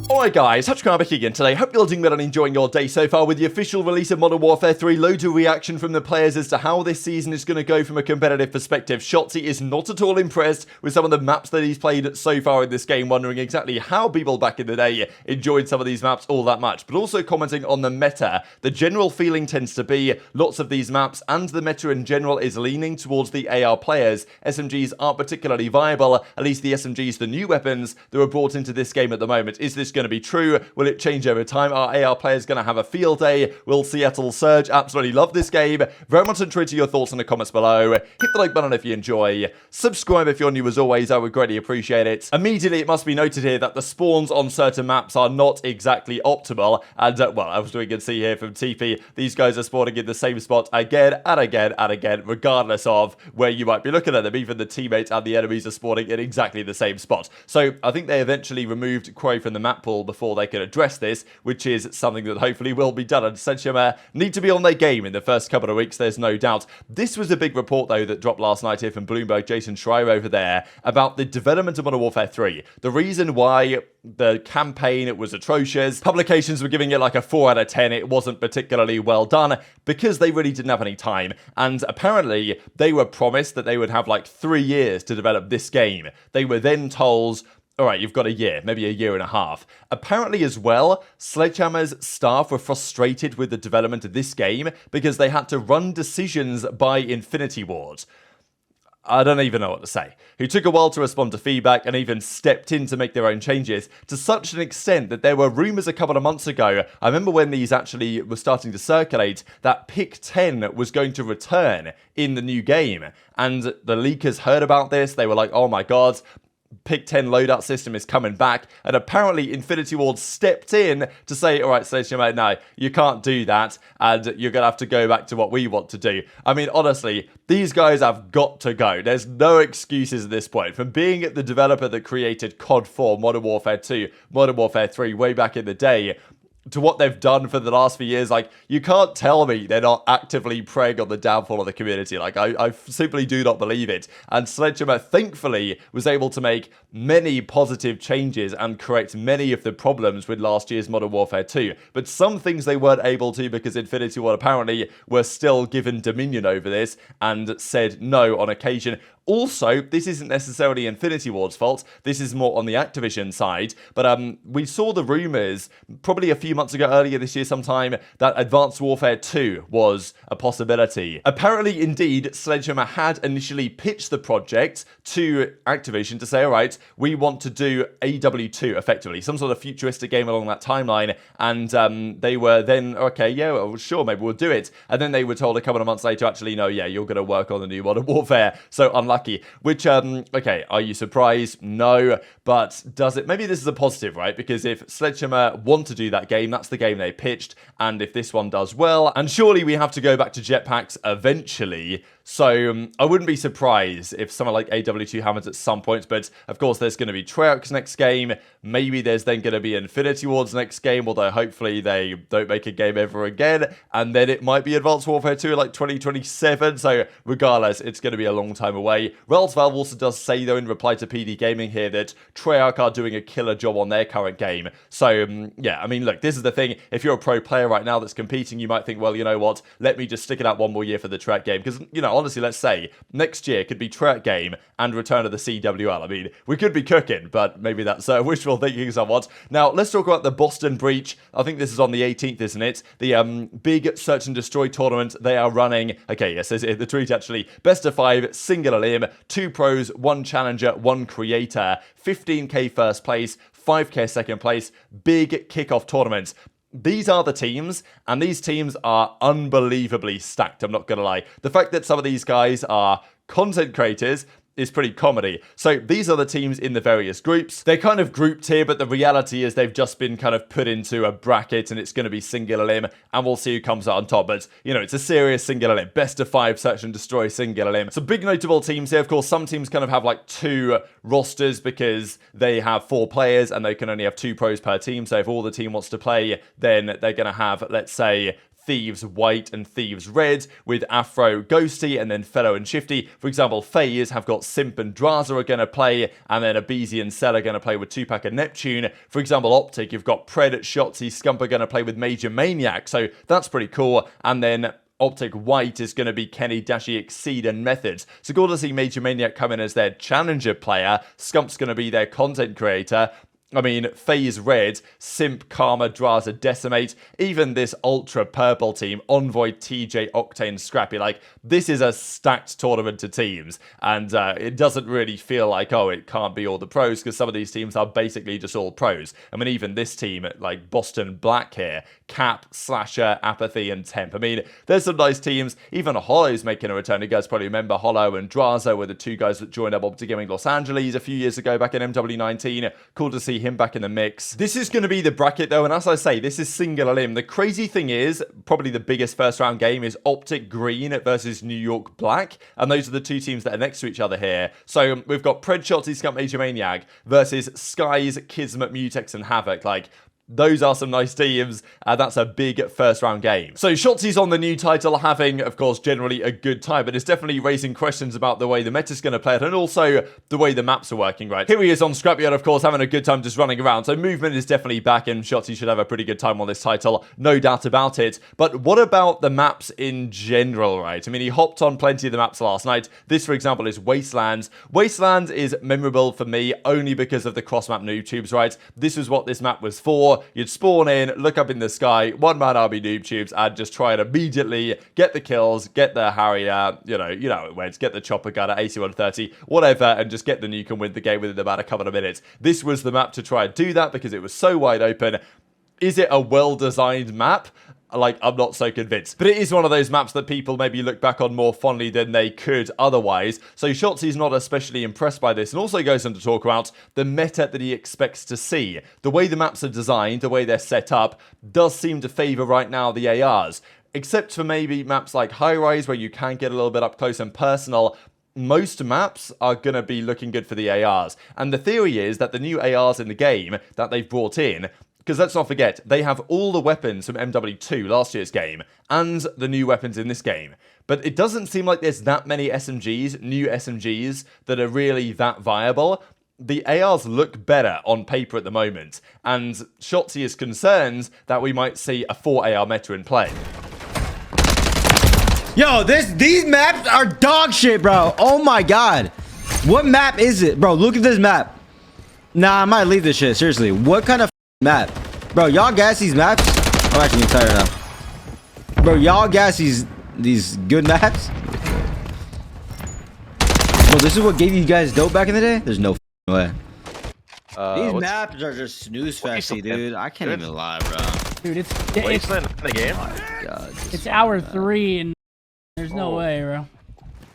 Alright guys, HyDra back again today. Hope you're doing well and enjoying your day so far with the official release of Modern Warfare 3. Loads of reaction from the players as to how this season is going to go from a competitive perspective. Shotzzy is not at all impressed with some of the maps that he's played so far in this game, wondering exactly how people back in the day enjoyed some of these maps all that much, but also commenting on the meta. The general feeling tends to be lots of these maps and the meta in general is leaning towards the AR players. SMGs aren't particularly viable, at least the SMGs, the new weapons that were brought into this game at the moment. Is this going to be true? Will it change over time? Are AR players going to have a field day? Will Seattle surge? Absolutely love this game. Very much intrigued to your thoughts in the comments below. Hit the like button if you enjoy. Subscribe if you're new as always. I would greatly appreciate it. Immediately, it must be noted here that the spawns on certain maps are not exactly optimal. And, well, as we can see here from TP, these guys are spawning in the same spot again and again and again, regardless of where you might be looking at them. Even the teammates and the enemies are spawning in exactly the same spot. So, I think they eventually removed Crow from the map pool before they could address this, which is something that hopefully will be done. And Cellium need to be on their game in the first couple of weeks, there's no doubt. This was a big report, though, that dropped last night here from Bloomberg, Jason Schreier over there, about the development of Modern Warfare 3. The reason why the campaign, it was atrocious. Publications were giving it like a 4 out of 10. It wasn't particularly well done because they really didn't have any time. And apparently, they were promised that they would have like 3 years to develop this game. They were then told, all right, you've got a year, maybe a year and a half. Apparently as well, Sledgehammer's staff were frustrated with the development of this game because they had to run decisions by Infinity Ward. I don't even know what to say. Who took a while to respond to feedback and even stepped in to make their own changes to such an extent that there were rumours a couple of months ago, I remember when these actually were starting to circulate, that Pick 10 was going to return in the new game. And the leakers heard about this, they were like, oh my god, Pick 10 loadout system is coming back, and apparently Infinity Ward stepped in to say, all right, Cellium, no, you can't do that, and you're going to have to go back to what we want to do. I mean, honestly, these guys have got to go. There's no excuses at this point. From being the developer that created COD 4, Modern Warfare 2, Modern Warfare 3 way back in the day, to what they've done for the last few years, like, you can't tell me they're not actively preying on the downfall of the community. Like, I simply do not believe it. And Cellium, thankfully, was able to make many positive changes and correct many of the problems with last year's Modern Warfare 2. But some things they weren't able to because Infinity Ward apparently were still given dominion over this and said no on occasion. Also, this isn't necessarily Infinity Ward's fault. This is more on the Activision side. But we saw the rumours probably a few months ago, earlier this year sometime, that Advanced Warfare 2 was a possibility. Apparently, indeed, Sledgehammer had initially pitched the project to Activision to say, all right, we want to do AW2, effectively, some sort of futuristic game along that timeline. And they were then, okay, yeah, well, sure, maybe we'll do it. And then they were told a couple of months later, actually, no, yeah, you're going to work on the new Modern Warfare. So unlucky. Which, okay, are you surprised? No, but does it? Maybe this is a positive, right? Because if Sledgehammer want to do that game, that's the game they pitched, and if this one does well, and surely we have to go back to jetpacks eventually, so I wouldn't be surprised if someone like AW2 happens at some point, but of course there's going to be Treyarch's next game, maybe there's then going to be Infinity Ward's next game, although hopefully they don't make a game ever again, and then it might be Advanced Warfare 2 like 2027, so regardless, it's going to be a long time away. Rel's Valve also does say, though, in reply to PD Gaming here, that Treyarch are doing a killer job on their current game. So, yeah, I mean, look, this is the thing. If you're a pro player right now that's competing, you might think, well, you know what, let me just stick it out one more year for the Treyarch game. Because, you know, honestly, let's say next year could be Treyarch game and Return of the CWL. I mean, we could be cooking, but maybe that's wishful thinking somewhat. Now, let's talk about the Boston Breach. I think this is on the 18th, isn't it? The big Search and Destroy tournament they are running. Okay, yes, the tweet actually. Best of 5, single elim, 2 pros, 1 challenger, 1 creator, 15k first place, 5k second place, big kickoff tournaments. These are the teams, and these teams are unbelievably stacked, I'm not going to lie. The fact that some of these guys are content creators is pretty comedy. So these are the teams in the various groups. They're kind of grouped here, but the reality is they've just been kind of put into a bracket and it's going to be single elim, and we'll see who comes out on top. But, you know, it's a serious single elim. Best of 5 search and destroy single elim. So big notable teams here. Of course, some teams kind of have like 2 rosters because they have 4 players and they can only have 2 pros per team. So if all the team wants to play, then they're going to have, let's say, Thieves White and Thieves Red with Afro, Ghosty, and then Fellow and Shifty. For example, FaZe have got Simp and Drazah are going to play, and then aBeZy and Cell are going to play with Tupac and Neptune. For example, OpTic, you've got Pred, Shotzzy, Scump are going to play with MWIII, so that's pretty cool. And then OpTic White is going to be Kenny, Dashy, Exceed, and Methods. So cool to see MWIII come in as their challenger player. Scump's going to be their content creator. I mean, FaZe Red, Simp, Karma, Drazah, Decimate, even this ultra purple team, Envoy, TJ, Octane, Scrappy, like, this is a stacked tournament to teams, and it doesn't really feel like, oh, it can't be all the pros, because some of these teams are basically just all pros. I mean, even this team, like Boston Black here, Cap, Slasher, Apathy, and Temp. I mean, there's some nice teams. Even Hollow's making a return. You guys probably remember Hollow and Drazah were the two guys that joined up OpTic Gaming Los Angeles a few years ago back in MWIII. Cool to see him back in the mix. This is going to be the bracket though, and as I say, this is single elim. The crazy thing is, probably the biggest first round game is OpTic Green versus New York Black, and those are the two teams that are next to each other here. So we've got Pred, Shotzzy, Scump, MWIII versus Skyz, Kismet, Mutex, and Havoc. Like, those are some nice teams. That's a big first round game. So Shotzzy's on the new title, having, of course, generally a good time, but it's definitely raising questions about the way the meta's going to play it and also the way the maps are working, right? Here he is on Scrappy, of course, having a good time just running around. So movement is definitely back, and Shotzzy should have a pretty good time on this title, no doubt about it. But what about the maps in general, right? I mean, he hopped on plenty of the maps last night. This, for example, is Wastelands. Wastelands is memorable for me only because of the cross-map noob tubes, right? This is what this map was for. You'd spawn in, look up in the sky, one-man army noob tubes, and just try and immediately get the kills, get the Harrier, you know how it went, get the chopper gun at AC-130, whatever, and just get the nuke and win the game within about a couple of minutes. This was the map to try and do that because it was so wide open. Is it a well-designed map? Like, I'm not so convinced. But it is one of those maps that people maybe look back on more fondly than they could otherwise. So Shotzzy's not especially impressed by this, and also goes on to talk about the meta that he expects to see. The way the maps are designed, the way they're set up, does seem to favour right now the ARs. Except for maybe maps like High Rise, where you can get a little bit up close and personal, most maps are going to be looking good for the ARs. And the theory is that the new ARs in the game that they've brought in, because let's not forget, they have all the weapons from MWIII, last year's game, and the new weapons in this game. But it doesn't seem like there's that many SMGs, new SMGs, that are really that viable. The ARs look better on paper at the moment, and Shotzzy is concerned that we might see a 4 AR meta in play. Yo, these maps are dog shit, bro. Oh my god. What map is it? Bro, look at this map. Nah, I might leave this shit. Seriously. What kind of map? Bro, y'all gas these maps? I'm actually tired now. Bro, y'all gas these good maps? Bro, this is what gave you guys dope back in the day? There's no way. These maps are just snooze festy, dude. I can't even lie, bro. Dude, it's the game. Oh my god. It's hour 3 and there's no way, bro.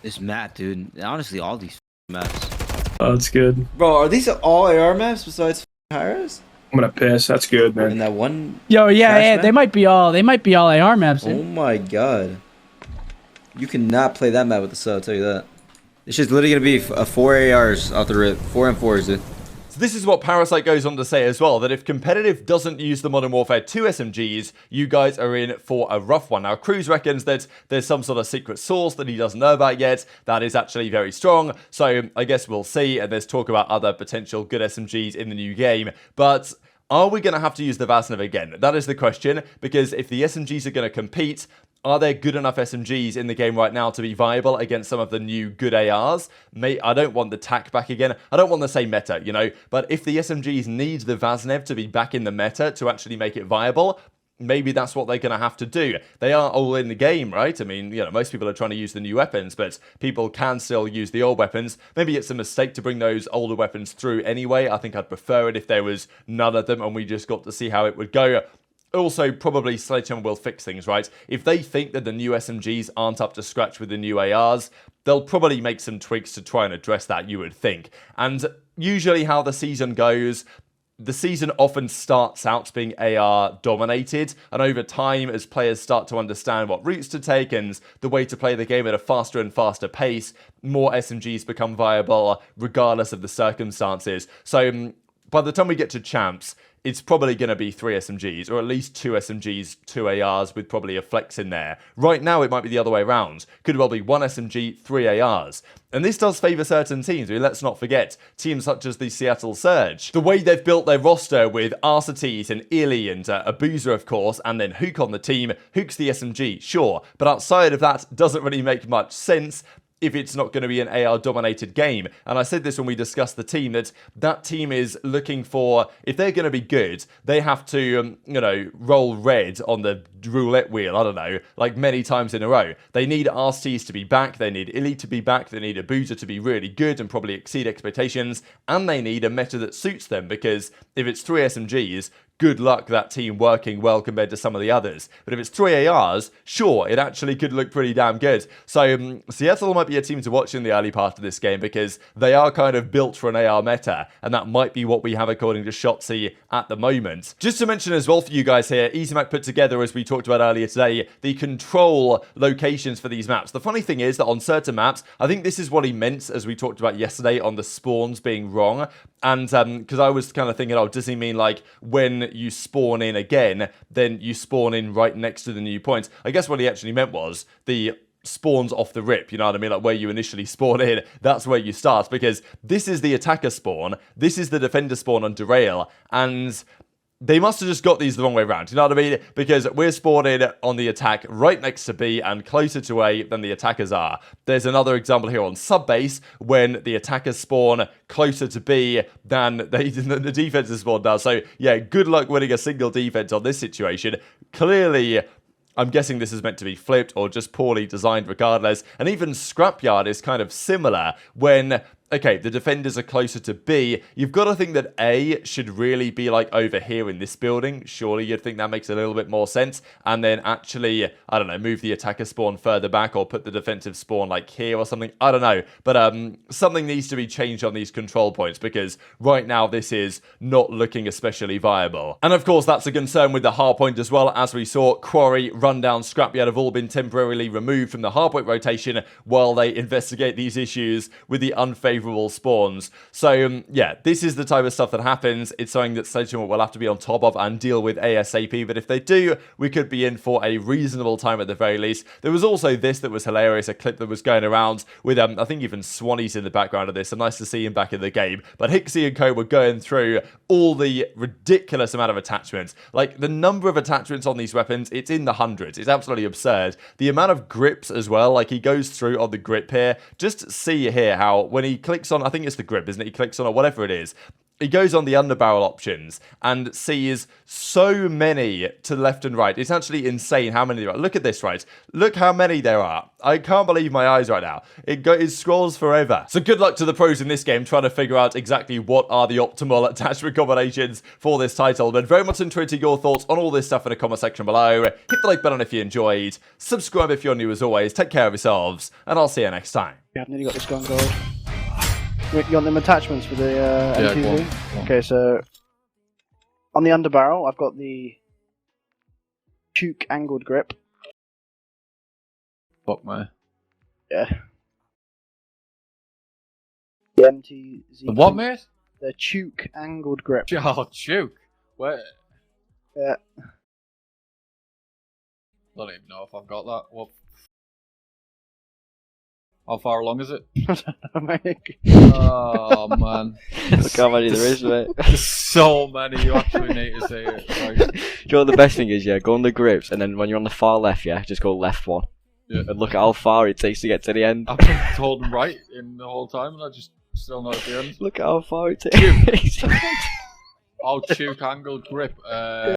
This map, dude. Honestly, all these maps. Oh, it's good. Bro, are these all AR maps besides Hyras? I'm gonna piss. That's good, man. And that one. Yo, yeah, map? they might be all AR maps. Oh my god. You cannot play that map with the sub, I'll tell you that. It's just literally gonna be 4 ARs off the rip. 4 M4s, dude. So this is what Parasite goes on to say as well, that if competitive doesn't use the Modern Warfare 2 SMGs, you guys are in for a rough one. Now, Cruz reckons that there's some sort of secret source that he doesn't know about yet that is actually very strong, so I guess we'll see, and there's talk about other potential good SMGs in the new game, but are we going to have to use the Vaznev again? That is the question, because if the SMGs are going to compete, are there good enough SMGs in the game right now to be viable against some of the new good ARs? I don't want the TAC back again. I don't want the same meta, you know? But if the SMGs need the Vaznev to be back in the meta to actually make it viable, maybe that's what they're going to have to do. They are all in the game, right? I mean, you know, most people are trying to use the new weapons, but people can still use the old weapons. Maybe it's a mistake to bring those older weapons through anyway. I think I'd prefer it if there was none of them and we just got to see how it would go. Also, probably Sledgehammer will fix things, right? If they think that the new SMGs aren't up to scratch with the new ARs, they'll probably make some tweaks to try and address that, you would think. And usually how the season goes, the season often starts out being AR dominated, and over time, as players start to understand what routes to take and the way to play the game at a faster and faster pace, more SMGs become viable regardless of the circumstances. So by the time we get to champs, it's probably going to be 3 SMGs, or at least 2 SMGs, 2 ARs with probably a flex in there. Right now, it might be the other way around. Could well be 1 SMG, 3 ARs. And this does favour certain teams. I mean, let's not forget teams such as the Seattle Surge. The way they've built their roster with Arcetes and Illy and aBeZy, of course, and then Hook on the team. Hook's the SMG, sure. But outside of that, doesn't really make much sense if it's not going to be an AR-dominated game. And I said this when we discussed the team, that team is looking for, if they're going to be good, they have to, you know, roll red on the roulette wheel, I don't know, like many times in a row. They need Arcetes to be back, they need Illy to be back, they need aBeZy to be really good and probably exceed expectations, and they need a meta that suits them, because if it's 3 SMGs, good luck that team working well compared to some of the others. But if it's 3 ARs, sure, it actually could look pretty damn good. So Seattle might be a team to watch in the early part of this game, because they are kind of built for an AR meta, and that might be what we have according to Shotzzy at the moment. Just to mention as well for you guys here, easyMac put together, as we talked about earlier today, the control locations for these maps. The funny thing is that on certain maps, I think this is what he meant, as we talked about yesterday, on the spawns being wrong. And because I was kind of thinking, oh, does he mean like when you spawn in again, then you spawn in right next to the new points? I guess what he actually meant was the spawns off the rip, you know what I mean? Like where you initially spawn in, that's where you start, because this is the attacker spawn, this is the defender spawn on Derail, and they must have just got these the wrong way around, you know what I mean? Because we're spawning on the attack right next to B and closer to A than the attackers are. There's another example here on Subbase when the attackers spawn closer to B than the defenses spawn down. So yeah, good luck winning a single defense on this situation. Clearly, I'm guessing this is meant to be flipped or just poorly designed regardless. And even Scrapyard is kind of similar when, okay, the defenders are closer to B. You've got to think that A should really be like over here in this building. Surely you'd think that makes a little bit more sense. And then actually, I don't know, move the attacker spawn further back or put the defensive spawn like here or something. I don't know. But something needs to be changed on these control points, because right now this is not looking especially viable. And of course, that's a concern with the hardpoint as well. As we saw, Quarry, Rundown, Scrapyard have all been temporarily removed from the hardpoint rotation while they investigate these issues with the unfavorable spawns. So yeah, this is the type of stuff that happens. It's something that Cellium will have to be on top of and deal with ASAP, but if they do, we could be in for a reasonable time at the very least. There was also this that was hilarious, a clip that was going around with I think even Swanny's in the background of this, so nice to see him back in the game. But Hixie and co were going through all the ridiculous amount of attachments. Like the number of attachments on these weapons, it's in the hundreds. It's absolutely absurd. The amount of grips as well, like he goes through on the grip here. Just see here how when he clicks on, I think it's the grip, isn't it? He clicks on or whatever it is. He goes on the underbarrel options and sees so many to left and right. It's actually insane how many there are. Look at this, right? Look how many there are. I can't believe my eyes right now. It scrolls forever. So good luck to the pros in this game trying to figure out exactly what are the optimal attachment combinations for this title. But very much interested your thoughts on all this stuff in the comment section below. Hit the like button if you enjoyed. Subscribe if you're new as always. Take care of yourselves. And I'll see you next time. Yeah, I've nearly got this gun gold. You want them attachments for the MTZ? Go on. Okay, so on the underbarrel, I've got the Chook angled grip. Fuck me. Yeah. The MTZ. The what, mate? The Chook angled grip. Oh, Chook. Where? Yeah. I don't even know if I've got that. What? How far along is it? Oh man. Look how many there is, mate. There's so many, you actually need to see it. Like, Do you know what the best thing is, yeah? Go on the grips, and then when you're on the far left, yeah, just go left one. yeah. And look at how far it takes to get to the end. I've been holding right in the whole time, and I just still not at the end. Look at how far it takes. Oh, Chook angled grip.